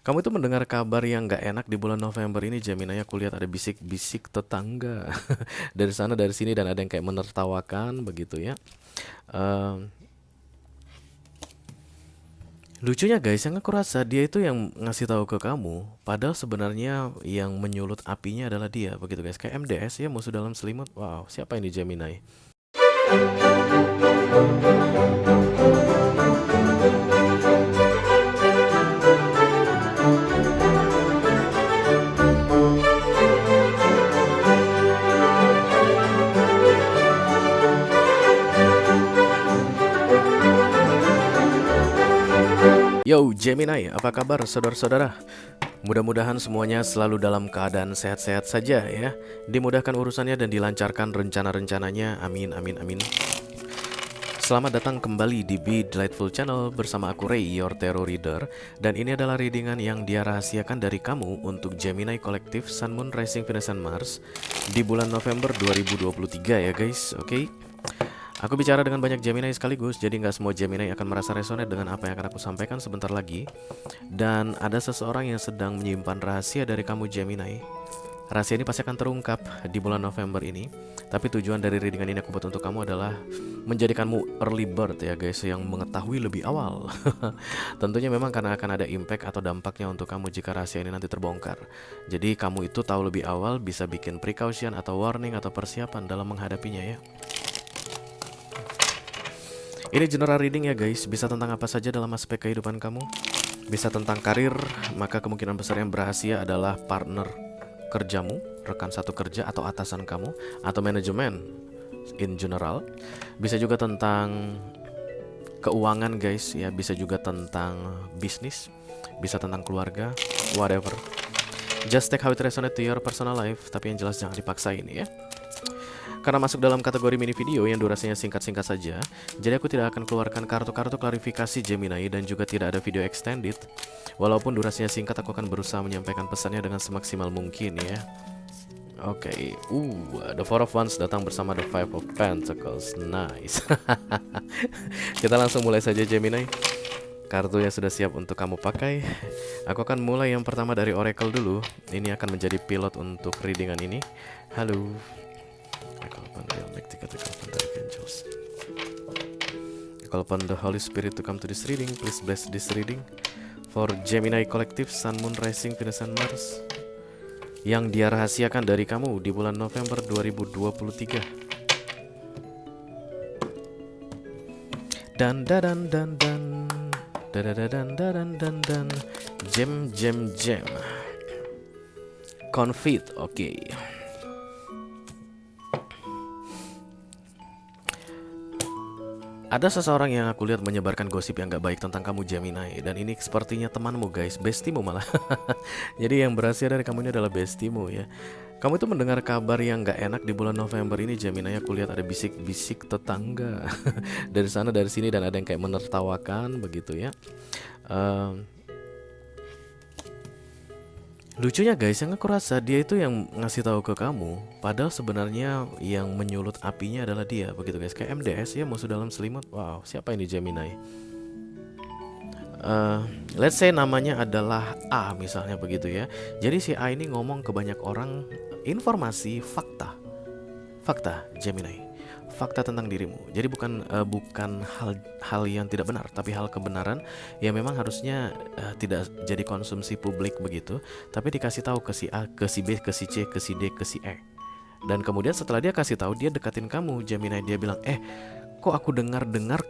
Kamu itu mendengar kabar yang nggak enak di bulan November ini, Gemini. Aku lihat ada bisik-bisik tetangga dari sana dari sini dan ada yang kayak menertawakan begitu ya. Em, Lucunya guys, yang aku rasa dia itu yang ngasih tahu ke kamu, padahal sebenarnya yang menyulut apinya adalah dia, begitu guys. Kayak MDS ya, musuh dalam selimut. Wow, siapa ini Gemini? Yo Gemini, apa kabar saudara-saudara? Mudah-mudahan semuanya selalu dalam keadaan sehat-sehat saja ya. Dimudahkan urusannya dan dilancarkan rencana-rencananya. Amin, amin, amin. Selamat datang kembali di Be Delightful Channel bersama aku Ray, your tarot reader. Dan ini adalah readingan yang dia rahasiakan dari kamu untuk Gemini Kolektif Sun, Moon, Rising, Venus, and Mars di bulan November 2023 ya guys, oke? Aku bicara dengan banyak Gemini sekaligus, jadi nggak semua Gemini akan merasa resonate dengan apa yang akan aku sampaikan sebentar lagi. Dan ada seseorang yang sedang menyimpan rahasia dari kamu Gemini. Rahasia ini pasti akan terungkap di bulan November ini. Tapi tujuan dari readingan ini aku buat untuk kamu adalah menjadikanmu early bird ya guys, yang mengetahui lebih awal. Tentunya memang karena akan ada impact atau dampaknya untuk kamu jika rahasia ini nanti terbongkar. Jadi kamu itu tahu lebih awal, bisa bikin precaution atau warning atau persiapan dalam menghadapinya ya. Ini general reading ya guys, bisa tentang apa saja dalam aspek kehidupan kamu. Bisa tentang karir, maka kemungkinan besar yang berhasil adalah partner kerjamu, rekan satu kerja atau atasan kamu, atau manajemen in general. Bisa juga tentang keuangan guys ya, bisa juga tentang bisnis, bisa tentang keluarga, whatever. Just take how it resonate to your personal life, tapi yang jelas jangan dipaksain ya. Karena masuk dalam kategori mini video yang durasinya singkat-singkat saja, jadi aku tidak akan keluarkan kartu-kartu klarifikasi Gemini dan juga tidak ada video extended. Walaupun durasinya singkat, aku akan berusaha menyampaikan pesannya dengan semaksimal mungkin ya. Oke, the Four of Wands datang bersama the Five of Pentacles. Nice. Kita langsung mulai saja Gemini. Kartunya sudah siap untuk kamu pakai. Aku akan mulai yang pertama dari Oracle dulu. Ini akan menjadi pilot untuk readingan ini. Halo. I call upon the Holy Spirit to come to this reading. Please bless this reading for Gemini Collective, Sun, Moon, Rising, Venus, and Mars yang dia rahasiakan dari kamu di bulan November 2023. Dan Gem Confit, oke. Ada seseorang yang aku lihat menyebarkan gosip yang gak baik tentang kamu Gemini. Dan ini sepertinya temanmu guys, bestimu malah. Jadi yang berhasil dari kamu ini adalah bestimu ya. Kamu itu mendengar kabar yang gak enak di bulan November ini Gemini. Aku lihat ada bisik-bisik tetangga dari sana dari sini dan ada yang kayak menertawakan begitu ya. Lucunya guys, yang aku rasa dia itu yang ngasih tahu ke kamu, padahal sebenarnya yang menyulut apinya adalah dia, begitu guys. Kayak MDS ya, musuh dalam selimut. Wow, siapa ini Gemini? Let's say namanya adalah A misalnya begitu ya. Jadi si A ini ngomong ke banyak orang informasi fakta Gemini, fakta tentang dirimu. Jadi bukan hal yang tidak benar, tapi hal kebenaran yang memang harusnya tidak jadi konsumsi publik begitu, tapi dikasih tahu ke si A, ke si B, ke si C, ke si D, ke si E. Dan kemudian setelah dia kasih tahu, dia dekatin kamu Gemini. Dia bilang, kok aku dengar-dengar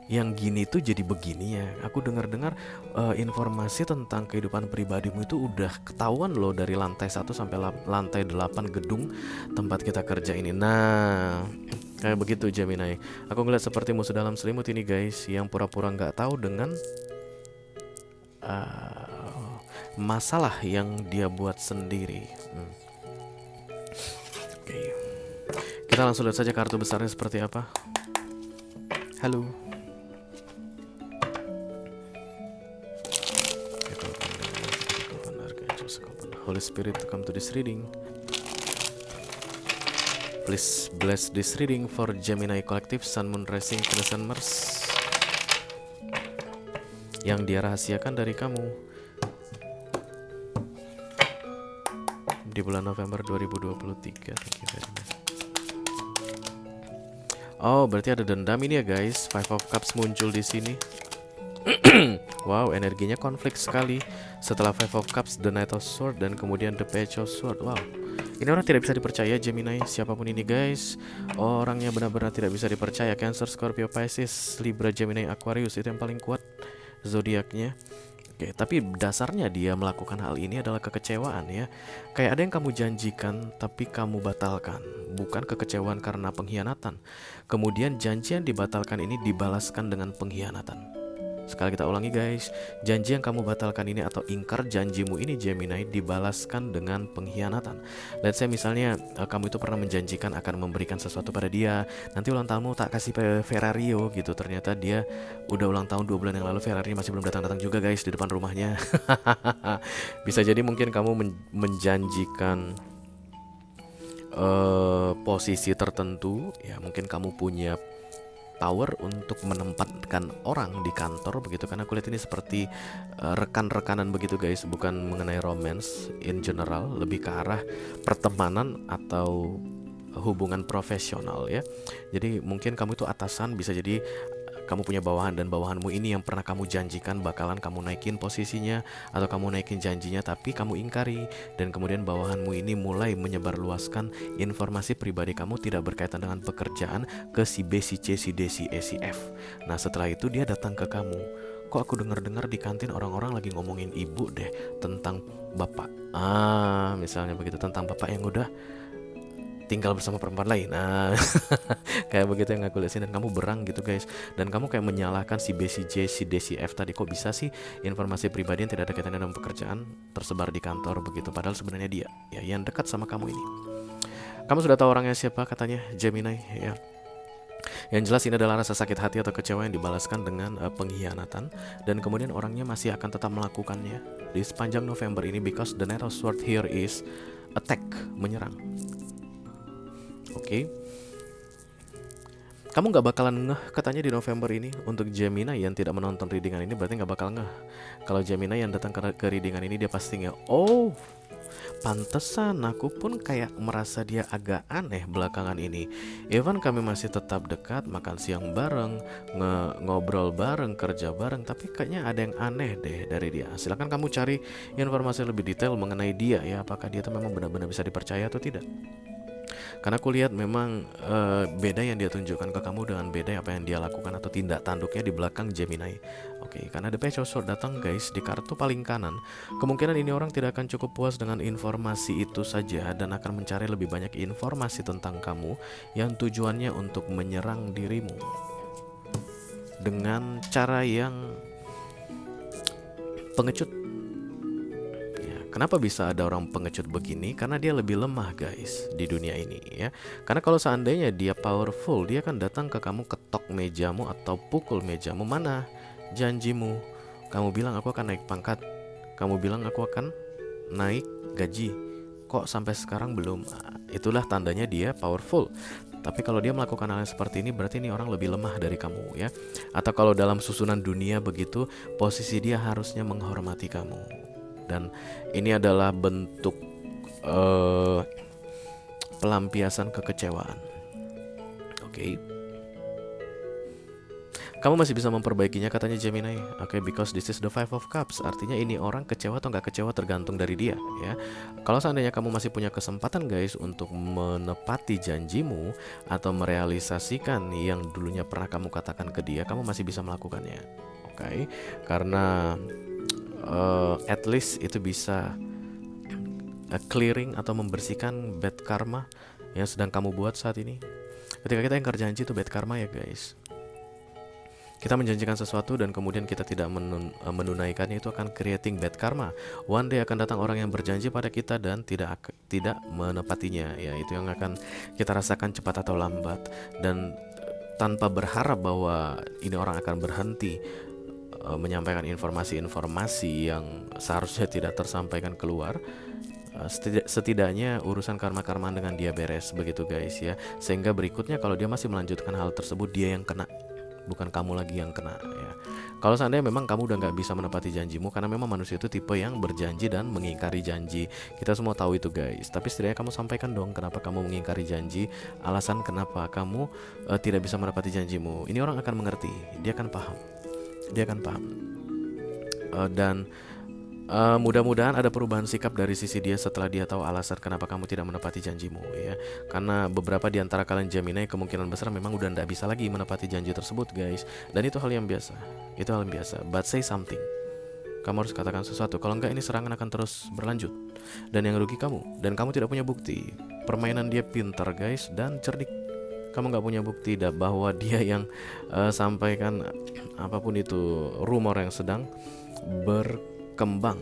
yang gini tuh jadi begini ya. Aku dengar-dengar informasi tentang kehidupan pribadimu itu udah ketahuan loh dari lantai 1 sampai lantai 8 gedung tempat kita kerja ini. Nah, kayak begitu Gemini. Aku ngeliat seperti musuh dalam selimut ini guys, yang pura-pura nggak tahu dengan masalah yang dia buat sendiri. Oke. Kita langsung lihat saja kartu besarnya seperti apa. Halo. Holy Spirit to come to this reading. Please bless this reading for Gemini Collective, Sun, Moon, Rising, Venus, and Mars yang dia rahasiakan dari kamu di bulan November 2023. Thank you very much. Oh, berarti ada dendam ini ya guys. Five of Cups muncul di sini. Wow, energinya konflik sekali. Setelah Five of Cups, the Knight of Swords, dan kemudian the Page of Swords. Wow, ini orang tidak bisa dipercaya, Gemini. Siapapun ini guys, orangnya benar-benar tidak bisa dipercaya. Cancer, Scorpio, Pisces, Libra, Gemini, Aquarius, itu yang paling kuat zodiaknya. Oke, tapi dasarnya dia melakukan hal ini adalah kekecewaan ya. Kayak ada yang kamu janjikan tapi kamu batalkan. Bukan kekecewaan karena pengkhianatan. Kemudian janji yang dibatalkan ini dibalaskan dengan pengkhianatan. Sekali kita ulangi guys, janji yang kamu batalkan ini atau ingkar janjimu ini Gemini dibalaskan dengan pengkhianatan. Let's say misalnya kamu itu pernah menjanjikan akan memberikan sesuatu pada dia. Nanti ulang tahunmu tak kasih Ferrario gitu. Ternyata dia udah ulang tahun 2 bulan yang lalu, Ferrari masih belum datang-datang juga guys di depan rumahnya. Bisa jadi mungkin kamu menjanjikan posisi tertentu ya, mungkin kamu punya power untuk menempatkan orang di kantor begitu, karena aku lihat ini seperti rekan-rekanan begitu guys, bukan mengenai romance in general, lebih ke arah pertemanan atau hubungan profesional ya. Jadi mungkin kamu itu atasan, bisa jadi kamu punya bawahan dan bawahanmu ini yang pernah kamu janjikan bakalan kamu naikin posisinya atau kamu naikin janjinya tapi kamu ingkari, dan kemudian bawahanmu ini mulai menyebarluaskan informasi pribadi kamu tidak berkaitan dengan pekerjaan ke si B, si C, si D, si E, si F. Nah setelah itu dia datang ke kamu, kok aku dengar-dengar di kantin orang-orang lagi ngomongin ibu deh tentang bapak, misalnya begitu, tentang bapak yang udah tinggal bersama perempuan lain. Nah, kayak begitu yang aku lihat, dan kamu berang gitu guys, dan kamu kayak menyalahkan si B, si J, si D, si F tadi. Kok bisa sih informasi pribadi yang tidak ada kaitannya dengan pekerjaan tersebar di kantor begitu, padahal sebenarnya dia ya yang dekat sama kamu ini. Kamu sudah tahu orangnya siapa katanya Gemini ya. Yang jelas ini adalah rasa sakit hati atau kecewa yang dibalaskan dengan pengkhianatan, dan kemudian orangnya masih akan tetap melakukannya di sepanjang November ini, because the Knight of Swords here is attack, menyerang. Oke. Kamu gak bakalan ngeh katanya di November ini. Untuk Gemini yang tidak menonton readingan ini berarti gak bakal ngeh. Kalau Gemini yang datang ke readingan ini dia pasti ngeh. Oh, pantesan aku pun kayak merasa dia agak aneh belakangan ini. Even kami masih tetap dekat, makan siang bareng, ngobrol bareng, kerja bareng, tapi kayaknya ada yang aneh deh dari dia. Silakan kamu cari informasi lebih detail mengenai dia ya, apakah dia tuh memang benar-benar bisa dipercaya atau tidak. Karena aku lihat memang beda yang dia tunjukkan ke kamu dengan beda apa yang dia lakukan atau tindak tanduknya di belakang Gemini. Oke, karena The Page of Swords datang guys di kartu paling kanan, kemungkinan ini orang tidak akan cukup puas dengan informasi itu saja dan akan mencari lebih banyak informasi tentang kamu yang tujuannya untuk menyerang dirimu dengan cara yang pengecut. Kenapa bisa ada orang pengecut begini? Karena dia lebih lemah guys di dunia ini ya. Karena kalau seandainya dia powerful, dia akan datang ke kamu, ketok mejamu atau pukul mejamu. Mana janjimu? Kamu bilang aku akan naik pangkat, kamu bilang aku akan naik gaji, kok sampai sekarang belum? Itulah tandanya dia powerful. Tapi kalau dia melakukan hal yang seperti ini, berarti ini orang lebih lemah dari kamu ya. Atau kalau dalam susunan dunia begitu, posisi dia harusnya menghormati kamu. Dan ini adalah bentuk pelampiasan kekecewaan. Oke. Kamu masih bisa memperbaikinya katanya Gemini. Oke, because this is the Five of Cups. Artinya ini orang kecewa atau nggak kecewa tergantung dari dia ya. Kalau seandainya kamu masih punya kesempatan guys untuk menepati janjimu atau merealisasikan yang dulunya pernah kamu katakan ke dia, kamu masih bisa melakukannya. Oke, karena at least itu bisa clearing atau membersihkan bad karma yang sedang kamu buat saat ini. Ketika kita ingkar janji itu bad karma ya guys. Kita menjanjikan sesuatu dan kemudian kita tidak menunaikannya, itu akan creating bad karma. One day akan datang orang yang berjanji pada kita dan tidak menepatinya ya. Itu yang akan kita rasakan cepat atau lambat. Dan tanpa berharap bahwa ini orang akan berhenti menyampaikan informasi-informasi yang seharusnya tidak tersampaikan keluar, setidaknya urusan karma-karmaan dengan dia beres begitu guys ya. Sehingga berikutnya kalau dia masih melanjutkan hal tersebut, dia yang kena bukan kamu lagi yang kena ya. Kalau seandainya memang kamu udah nggak bisa menepati janjimu, karena memang manusia itu tipe yang berjanji dan mengingkari janji. Kita semua tahu itu guys. Tapi setidaknya kamu sampaikan dong kenapa kamu mengingkari janji, alasan kenapa kamu tidak bisa menepati janjimu. Ini orang akan mengerti, dia akan paham, dia akan paham. Dan mudah-mudahan ada perubahan sikap dari sisi dia setelah dia tahu alasan kenapa kamu tidak menepati janjimu ya. Karena beberapa di antara kalian Gemini kemungkinan besar memang udah tidak bisa lagi menepati janji tersebut guys. Dan itu hal yang biasa. Itu hal yang biasa. But say something. Kamu harus katakan sesuatu. Kalau enggak ini serangan akan terus berlanjut. Dan yang rugi kamu. Dan kamu tidak punya bukti. Permainan dia pintar guys dan cerdik. Kamu nggak punya bukti bahwa dia yang sampaikan apapun itu rumor yang sedang berkembang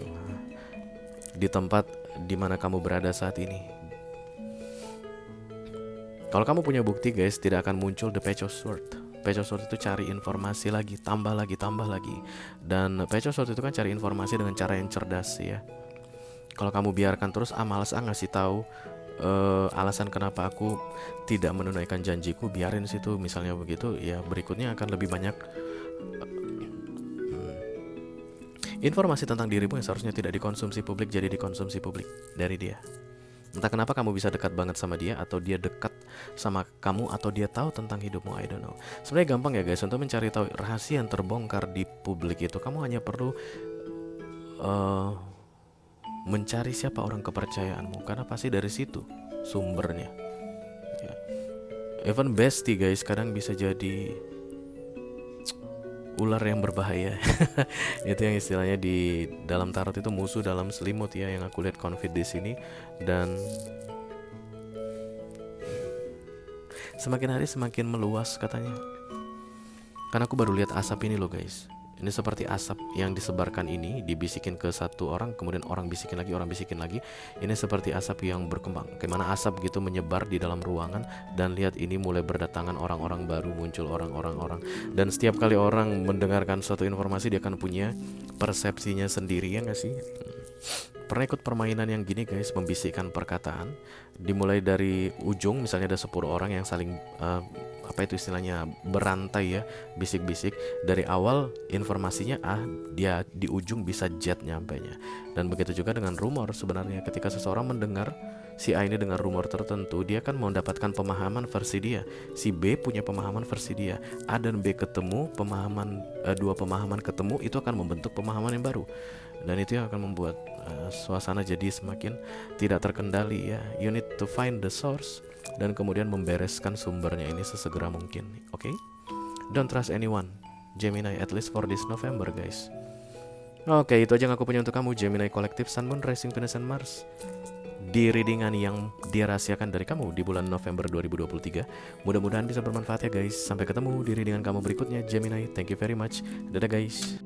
di tempat di mana kamu berada saat ini. Kalau kamu punya bukti guys, tidak akan muncul the Page of Swords. Page of Swords itu cari informasi lagi, tambah lagi. Dan Page of Swords itu kan cari informasi dengan cara yang cerdas ya. Kalau kamu biarkan terus, males ngasih tahu alasan kenapa aku tidak menunaikan janjiku, biarin situ misalnya begitu ya, berikutnya akan lebih banyak informasi tentang dirimu yang seharusnya tidak dikonsumsi publik jadi dikonsumsi publik dari dia. Entah kenapa kamu bisa dekat banget sama dia, atau dia dekat sama kamu, atau dia tahu tentang hidupmu, I don't know. Sebenarnya gampang ya guys untuk mencari tahu rahasia yang terbongkar di publik itu. Kamu hanya perlu mencari siapa orang kepercayaanmu, karena pasti dari situ sumbernya ya. Even bestie guys kadang bisa jadi ular yang berbahaya. Itu yang istilahnya di dalam tarot itu musuh dalam selimut ya, yang aku lihat konflik di sini. Dan semakin hari semakin meluas katanya. Karena aku baru lihat asap ini loh guys. Ini seperti asap yang disebarkan ini, dibisikin ke satu orang, kemudian orang bisikin lagi, orang bisikin lagi. Ini seperti asap yang berkembang. Bagaimana asap gitu menyebar di dalam ruangan. Dan lihat ini mulai berdatangan orang-orang baru, muncul orang-orang. Dan setiap kali orang mendengarkan suatu informasi, dia akan punya persepsinya sendiri ya gak sih? Pernah ikut permainan yang gini guys, membisikkan perkataan. Dimulai dari ujung, misalnya ada 10 orang yang saling apa itu istilahnya, berantai ya, bisik-bisik. Dari awal informasinya dia di ujung bisa jet nyampainya. Dan begitu juga dengan rumor sebenarnya. Ketika seseorang mendengar, si A ini dengar rumor tertentu, dia kan mendapatkan pemahaman versi dia. Si B punya pemahaman versi dia. A dan B ketemu, dua pemahaman ketemu, itu akan membentuk pemahaman yang baru. Dan itu yang akan membuat suasana jadi semakin tidak terkendali ya. You need to find the source dan kemudian membereskan sumbernya ini sesegera mungkin. Oke? Don't trust anyone, Gemini, at least for this November guys. Oke, itu aja yang aku punya untuk kamu, Gemini Kolektif Sun, Moon, Rising, Venus, and Mars di readingan yang dirahasiakan dari kamu di bulan November 2023. Mudah-mudahan bisa bermanfaat ya guys. Sampai ketemu di readingan kamu berikutnya, Gemini. Thank you very much. Dadah guys.